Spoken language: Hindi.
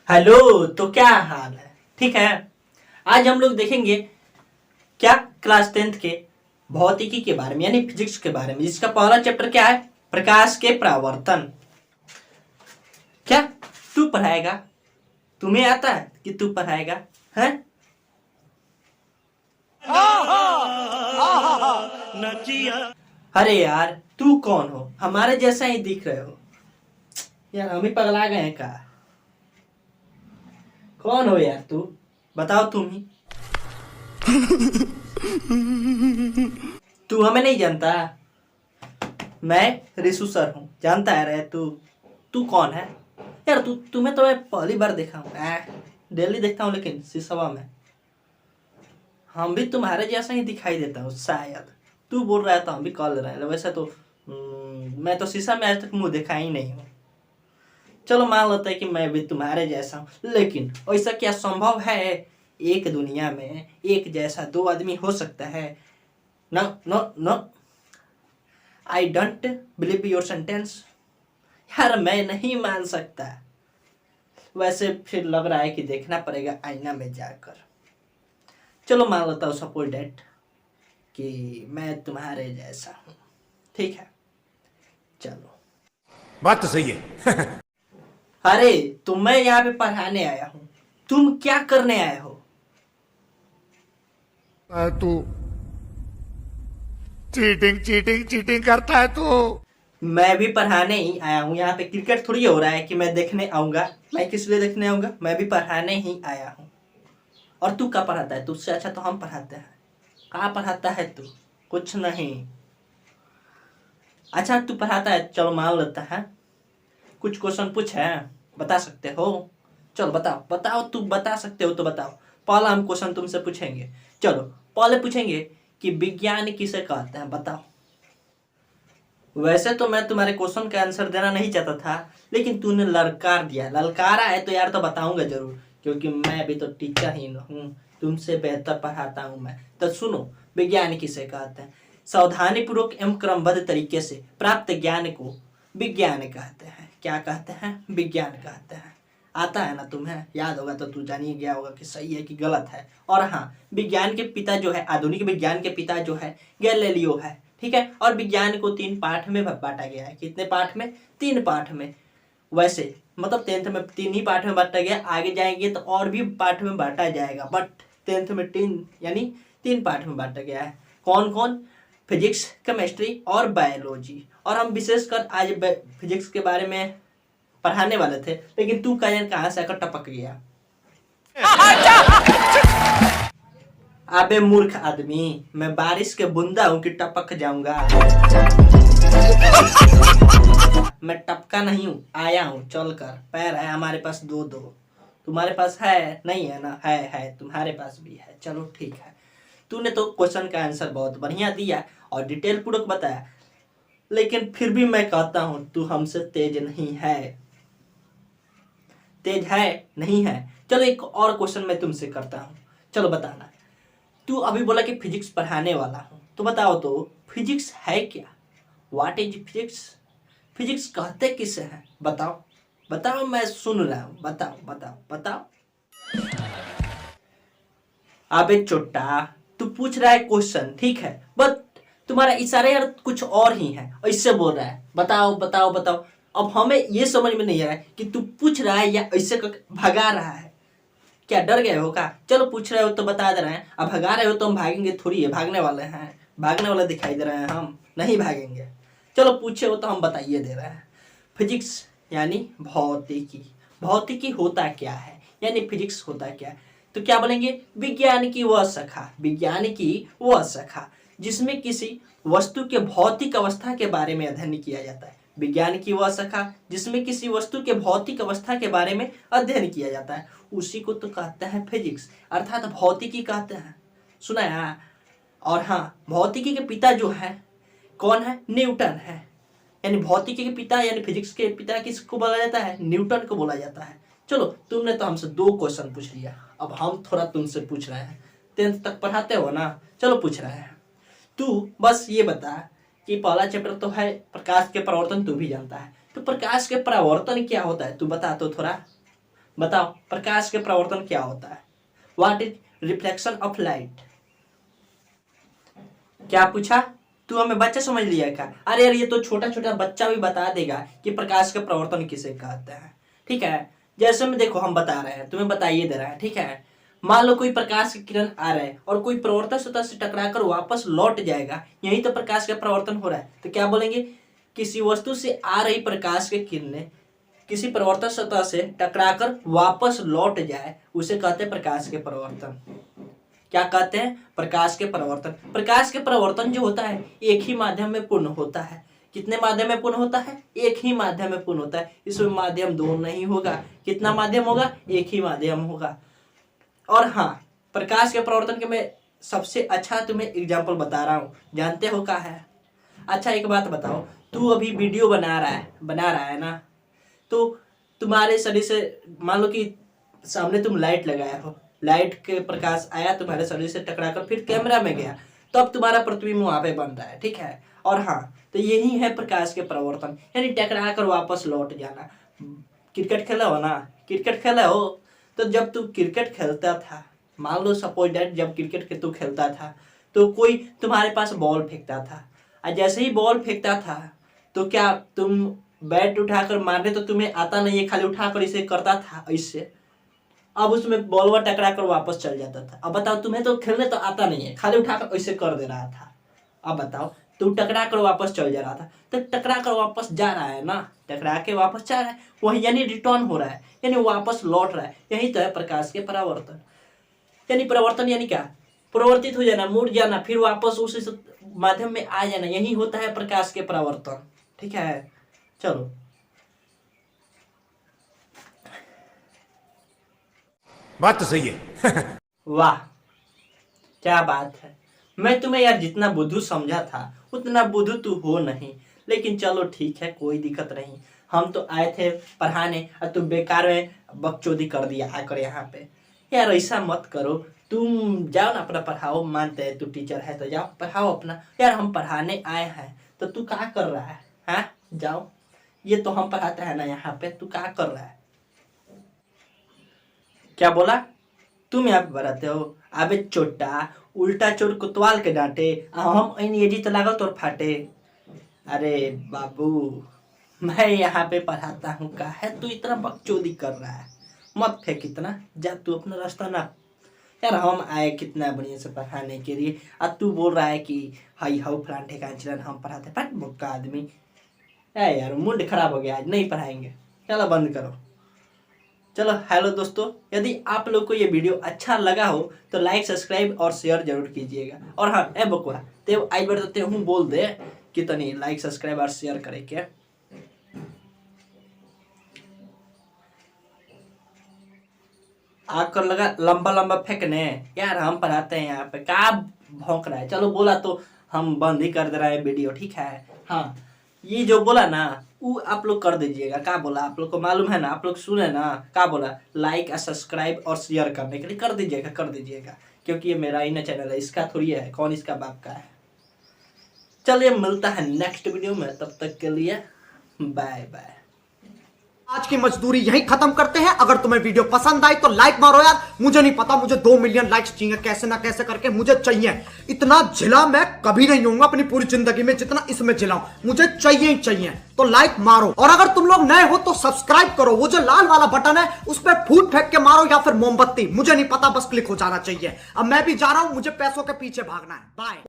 हेलो। तो क्या हाल है? ठीक है। आज हम लोग देखेंगे क्या क्लास 10th के भौतिकी के बारे में, यानी फिजिक्स के बारे में, जिसका पहला चैप्टर क्या है? प्रकाश के परावर्तन। क्या तू पढ़ाएगा? तुम्हें आता है कि तू पढ़ाएगा? है? अरे यार, तू कौन हो? हमारे जैसा ही दिख रहे हो यार। हम ही पगला गए हैं का? कौन हो यार तू? बताओ तुम ही। तू हमें नहीं जानता? मैं रिशु सर हूँ। जानता है रे तू? तू कौन है यार? तुम्हें तो मैं पहली बार देखा हूँ। डेली देखता हूँ लेकिन शीशवा में हम भी तुम्हारे जैसा ही दिखाई देता हूँ शायद। तू बोल रहा है तो हम भी कॉल रहे हैं। वैसे तो मैं तो शीशा में आज तक मुंह देखा ही नहीं हूँ। चलो मान लेते हैं कि मैं भी तुम्हारे जैसा हूँ, लेकिन ऐसा क्या संभव है? एक दुनिया में एक जैसा दो आदमी हो सकता है? No no no, I don't believe your sentence. यार मैं नहीं मान सकता। वैसे फिर लग रहा है कि देखना पड़ेगा आईना में जाकर। चलो मान लेता हूँ सपोज डेट कि मैं तुम्हारे जैसा हूँ। ठीक है, चलो। बात तो सही है। अरे तो मैं यहाँ पे पढ़ाने आया हूँ, तुम क्या करने आए हो? तू चीटिंग चीटिंग चीटिंग करता है तू। मैं भी पढ़ाने ही आया हूँ। यहाँ पे क्रिकेट थोड़ी हो रहा है कि मैं देखने आऊंगा। मैं किस लिए देखने आऊंगा? मैं भी पढ़ाने ही आया हूँ। और तू क्या पढ़ाता है? तुझसे अच्छा तो हम पढ़ाते हैं। कहाँ पढ़ाता है तू? कुछ नहीं। अच्छा तू पढ़ाता है, चलो मान लेता है। कुछ क्वेश्चन पूछ है, बता सकते हो? चलो बताओ बताओ, तू बता सकते हो तो बताओ। पहला हम क्वेश्चन तुमसे पूछेंगे। चलो पहले पूछेंगे कि विज्ञान किसे कहते हैं, बताओ। वैसे तो मैं तुम्हारे क्वेश्चन का आंसर देना नहीं चाहता था, लेकिन तूने ललकार दिया। ललकारा है तो यार तो बताऊंगा जरूर, क्योंकि मैं भी तो टीचर ही हूँ। तुमसे बेहतर पढ़ाता हूँ मैं। तो सुनो, विज्ञान किसे कहते हैं? सावधानी पूर्वक एवं क्रमबद्ध तरीके से प्राप्त ज्ञान को विज्ञान कहते हैं। क्या कहते हैं? विज्ञान कहते हैं। आता है ना तुम्हें? याद होगा तो तू जान ही गया होगा कि सही है कि गलत है। और हाँ, विज्ञान के पिता जो है, आधुनिक विज्ञान के पिता जो है, गैलीलियो है। ठीक है। और विज्ञान को 3 पाठ में बांटा गया है। कितने पाठ में? 3 पाठ में। वैसे मतलब 10th में 3 ही पाठ में बांटा गया, आगे जाएंगे तो और भी पाठ में बांटा जाएगा, बट 10th में 3 यानी 3 पाठ में बांटा गया है। कौन कौन? फिजिक्स, केमिस्ट्री और बायोलॉजी। और हम विशेषकर आज फिजिक्स के बारे में पढ़ाने वाले थे, लेकिन तू कहाँ से आकर टपक गया? अबे मूर्ख आदमी, मैं बारिश के बूंदा हूं कि टपक जाऊंगा? मैं टपका नहीं हूं, आया हूं चलकर। पैर है हमारे पास दो दो। तुम्हारे पास है नहीं? है ना? है, तुम्हारे पास भी है। चलो ठीक है। तूने तो क्वेश्चन का आंसर बहुत बढ़िया दिया और डिटेल पूर्वक बताया, लेकिन फिर भी मैं कहता हूं तू हमसे तेज नहीं है। तेज है नहीं है? चलो एक और क्वेश्चन मैं तुमसे करता हूं। चलो बताना। तू अभी बोला कि फिजिक्स पढ़ाने वाला हूं, तो बताओ तो फिजिक्स है क्या? What is physics? फिजिक्स कहते किसे हैं? बताओ बताओ, मैं सुन रहा हूं। बताओ बताओ बताओ। अबे चोट्टा, तू पूछ रहा है क्वेश्चन, ठीक है, बट तुम्हारा इशारा यार कुछ और ही है। इससे बोल रहा है बताओ बताओ बताओ। अब हमें ये समझ में नहीं आ रहा है कि तू पूछ रहा है या ऐसे भगा रहा है। क्या डर गए हो क्या? चलो पूछ रहे हो तो बता दे रहे हैं। अब भगा रहे हो तो हम भागेंगे थोड़ी है? भागने वाले हैं? भागने वाले दिखाई दे रहे हैं? हम नहीं भागेंगे। चलो पूछे हो तो हम बताइए दे रहे हैं। फिजिक्स यानी भौतिकी। भौतिकी होता क्या है, यानी फिजिक्स होता क्या है? तो क्या बोलेंगे? विज्ञान की वह शाखा, विज्ञान की वह शाखा जिसमें किसी वस्तु के भौतिक अवस्था के बारे में अध्ययन किया जाता है। विज्ञान की वह शाखा जिसमें किसी वस्तु के भौतिक अवस्था के बारे में अध्ययन किया जाता है, उसी को तो कहते हैं फिजिक्स, अर्थात भौतिकी कहते हैं। सुना है? और हाँ, भौतिकी के पिता जो है कौन है? न्यूटन है। यानी भौतिकी के पिता यानी फिजिक्स के पिता किसको बोला जाता है? न्यूटन को बोला जाता है। चलो तुमने तो हमसे 2 क्वेश्चन पूछ लिया, अब हम थोड़ा तुमसे पूछ रहे हैं। 10th तक पढ़ाते हो ना? चलो पूछ रहे हैं। तू बस ये बता कि पहला चैप्टर तो है प्रकाश के परावर्तन, तू भी जानता है, तो प्रकाश के परावर्तन क्या होता है? तू बता तो थोड़ा। बताओ प्रकाश के प्रवर्तन क्या होता है? What is reflection of light? क्या पूछा? तू हमें बच्चा समझ लिया क्या? अरे यार ये तो छोटा छोटा बच्चा भी बता देगा कि प्रकाश का प्रवर्तन किसे कहते हैं। ठीक है, जैसे में देखो हम बता रहे हैं, तुम्हें बताइए दे रहा है। ठीक है, मान लो कोई प्रकाश की किरण आ रहा है और कोई प्रवर्तन सतह से टकराकर वापस लौट जाएगा, यही तो प्रकाश का प्रवर्तन हो रहा है। तो क्या बोलेंगे? किसी वस्तु से आ रही प्रकाश की किरणें किसी प्रवर्तन सतह से टकराकर वापस लौट जाए, उसे कहते हैं प्रकाश के प्रवर्तन। क्या कहते हैं? प्रकाश के प्रवर्तन। प्रकाश के प्रवर्तन जो होता है एक ही माध्यम में पूर्ण होता है। कितने माध्यम में पूर्ण होता है? एक ही माध्यम में पूर्ण होता है। इसमें माध्यम दो नहीं होगा। कितना माध्यम होगा? एक ही माध्यम होगा। और हाँ, प्रकाश के प्रवर्तन के मैं सबसे अच्छा तुम्हें एग्जाम्पल बता रहा हूँ। जानते हो क्या है? अच्छा एक बात बताओ, तू अभी वीडियो बना रहा है ना, तो तुम्हारे शरीर से मान लो कि सामने तुम लाइट लगाया हो, लाइट के प्रकाश आया तुम्हारे शरीर से टकराकर फिर कैमरा में गया, तो अब तुम्हारा प्रतिबिंब वहां पे बन रहा है। ठीक है, और हाँ, तो यही है प्रकाश के प्रवर्तन, यानी टकरा कर वापस लौट जाना। क्रिकेट खेला हो ना? क्रिकेट खेला हो तो जब तू क्रिकेट खेलता था, मान लो सपोज दैट जब क्रिकेट के तू खेलता था तो कोई तुम्हारे पास बॉल फेंकता था, और जैसे ही बॉल फेंकता था तो क्या तुम बैट उठाकर मारने तो तुम्हें आता नहीं है, खाली उठाकर इसे करता था इससे, अब उसमें बॉल टकरा कर वापस चल जाता था। अब बताओ, तुम्हें तो खेलने तो आता नहीं है, खाली उठाकर ऐसे कर दे रहा था। अब बताओ, तू टकरा कर वापस चल जा रहा था, तो टकरा कर वापस जा रहा है ना, टकरा के वापस जा रहा है, वही यानी रिटर्न हो रहा है, यानी वापस लौट रहा है। यही तो है प्रकाश के परावर्तन। यानी परिवर्तन यानी क्या? परिवर्तित हो जाना, मुड़ जाना, फिर वापस उस माध्यम में आ जाना, यही होता है प्रकाश के परावर्तन। ठीक है, चलो बात तो सही है। वाह क्या बात है। मैं तुम्हें यार जितना बुद्धू समझा था उतना बुद्धू तू हो नहीं, लेकिन चलो ठीक है, कोई दिक्कत नहीं। हम तो आए थे पढ़ाने और तुम बेकार में बकचोदी कर दिया आकर यहाँ पे। यार ऐसा मत करो, तुम जाओ ना अपना पढ़ाओ, मानते हैं तू टीचर है तो जाओ पढ़ाओ अपना। यार हम पढ़ाने आए हैं तो तू क्या कर रहा है? हाँ जाओ, ये तो हम पढ़ाते हैं ना यहाँ पे, तू क्या कर रहा है? क्या बोला? तुम यहाँ पे पढ़ाते हो? अबे चोटा, उल्टा चोर कोतवाल के डांटे, हम एजी तो लागल तोर फाटे। अरे बाबू, मैं यहाँ पे पढ़ाता हूँ, का है तू इतना बकचोदी कर रहा है? मत फेंक इतना, जा तू अपना रास्ता ना। यार हम आए कितना बढ़िया से पढ़ाने के लिए, अब तू बोल रहा है कि हाई हाउ फलान ठेकान चिलान हम पढ़ाते। फट मुक्का आदमी। यार मूड खराब हो गया, आज नहीं पढ़ाएंगे, चलो बंद करो। चलो हेलो दोस्तों, यदि आप लोग को ये वीडियो अच्छा लगा हो तो लाइक सब्सक्राइब और शेयर जरूर कीजिएगा। और हाँ ए बकुआ, ते आई बढ़ते हूँ बोल दे कितनी लाइक सब्सक्राइब और शेयर करे के। आकर लगा लंबा लंबा फेंकने। यार हम पढ़ाते हैं यहाँ पे, क्या भौंक रहा है? चलो बोला तो हम बंद ही कर दे रहे हैं वीडियो। ठीक है, हाँ ये जो बोला ना वो आप लोग कर दीजिएगा। क्या बोला? आप लोग को मालूम है ना, आप लोग सुने ना, क्या बोला? लाइक और सब्सक्राइब और शेयर करने के लिए कर दीजिएगा, क्योंकि ये मेरा ही ना चैनल है, इसका थोड़ी है, कौन इसका बाप का है। चलिए मिलता है नेक्स्ट वीडियो में, तब तक के लिए बाय बाय। आज की मजदूरी यहीं खत्म करते हैं। अगर तुम्हें वीडियो पसंद आई तो लाइक मारो यार। मुझे नहीं पता, मुझे 2 मिलियन लाइक्स चाहिए, कैसे ना कैसे करके मुझे चाहिए। इतना झिला मैं कभी नहीं होऊंगा अपनी पूरी जिंदगी में जितना इसमें झिलाऊं, मुझे चाहिए ही चाहिए। तो लाइक मारो, और अगर तुम लोग नए हो तो सब्सक्राइब करो। वो जो लाल वाला बटन है उस पर फूट फेंक के मारो या फिर मोमबत्ती, मुझे नहीं पता, बस क्लिक हो जाना चाहिए। अब मैं भी जा रहा हूं, मुझे पैसों के पीछे भागना है। बाय।